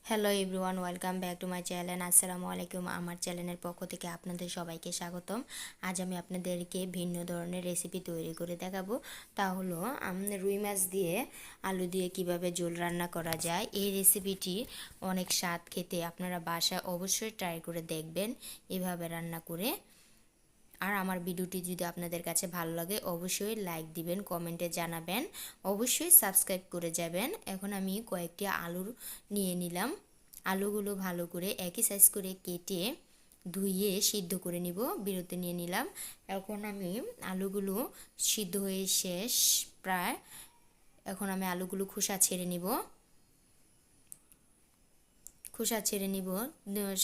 Hello everyone, welcome back to my channel. আসসালামু আলাইকুম। আমার চ্যানেলের পক্ষ থেকে আপনাদের সবাইকে স্বাগতম। আজ আমি আপনাদেরকে ভিন্ন ধরনের রেসিপি তৈরি করে দেখাবো। তা হলো রুই মাছ দিয়ে আলু দিয়ে কিভাবে ঝোল রান্না করা যায়। এই রেসিপিটি অনেক স্বাদ খেতে, আপনারা বাসায় অবশ্যই ট্রাই করে দেখবেন এভাবে রান্না করে। আর আমার ভিডিওটি যদি আপনাদের কাছে ভালো লাগে অবশ্যই লাইক দিবেন, কমেন্টে জানাবেন, অবশ্যই সাবস্ক্রাইব করে যাবেন। এখন আমি কয়েকটি আলু নিয়ে নিলাম। আলুগুলো ভালো করে একই সাইজ করে কেটে ধুইয়ে সিদ্ধ করে নিব, বিরতি নিয়ে নিলাম। এখন আমি আলুগুলো সিদ্ধ হয়ে শেষ প্রায়। এখন আমি আলুগুলো খোসা ছেড়ে নিব। খোসা ছেড়ে নিব।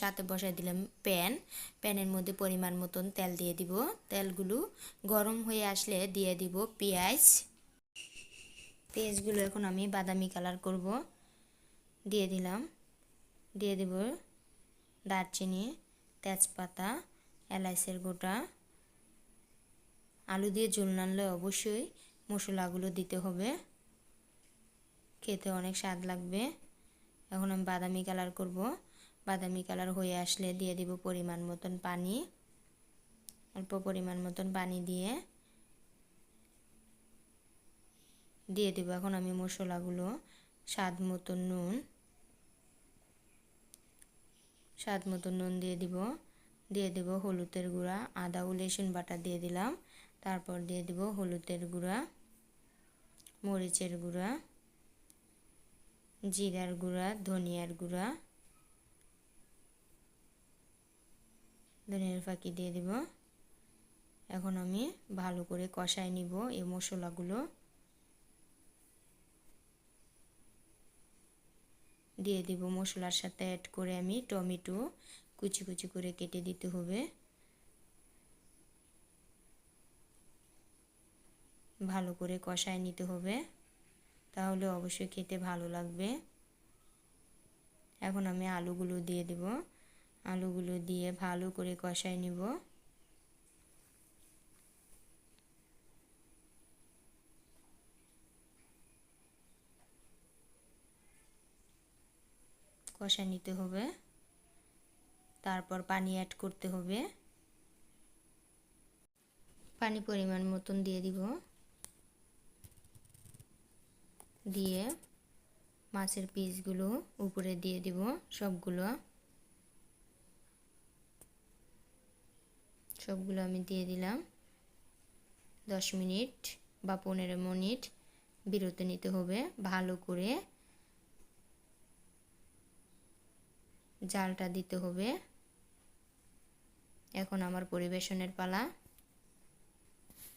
সাথে বসাই দিলাম প্যানের মধ্যে পরিমাণ মতন তেল দিয়ে দিব। তেলগুলো গরম হয়ে আসলে দিয়ে দিব পেঁয়াজগুলো এখন আমি বাদামি কালার করব। দিয়ে দিলাম। দিয়ে দিব দারচিনি, তেজপাতা, এলাচের গোটা। আলু দিয়ে ঝোল রান্নালে অবশ্যই মশলাগুলো দিতে হবে, খেতে অনেক স্বাদ লাগবে। এখন আমি বাদামি কালার করব। বাদামি কালার হয়ে আসলে দিয়ে দিব পরিমাণ মতন পানি। অল্প পরিমাণ মতন পানি দিয়ে দেব এখন আমি মশলাগুলো। স্বাদ মতো নুন দিয়ে দিব হলুদের গুঁড়া, আদা ও রসুন বাটা দিয়ে দিলাম। তারপর দিয়ে দিব হলুদের গুঁড়া, মরিচের গুঁড়া, জিরার গুঁড়া, ধনিয়ার গুঁড়া, ধনিয়ার ফাঁকি দিয়ে দিব। এখন আমি ভালো করে কষাই নিব এই মশলাগুলো। দিয়ে দিব মশলার সাথে অ্যাড করে আমি টমেটো কুচি কুচি করে কেটে দিতে হবে। ভালো করে কষায় নিতে হবে, তাহলে অবশ্যই খেতে ভালো লাগবে। এখন আমি আলুগুলো দিয়ে দেব। আলুগুলো দিয়ে ভালো করে কষায় নিব। কষায় নিতে হবে, তারপর পানি অ্যাড করতে হবে। পানি পরিমাণ মতন দিয়ে দিব। দিয়ে মাছের পিসগুলো উপরে দিয়ে দিব সবগুলো আমি দিয়ে দিলাম। 10 মিনিট বা 15 মিনিট বিরতি নিতে হবে। ভালো করে জালটা দিতে হবে। এখন আমার পরিবেশনের পালা।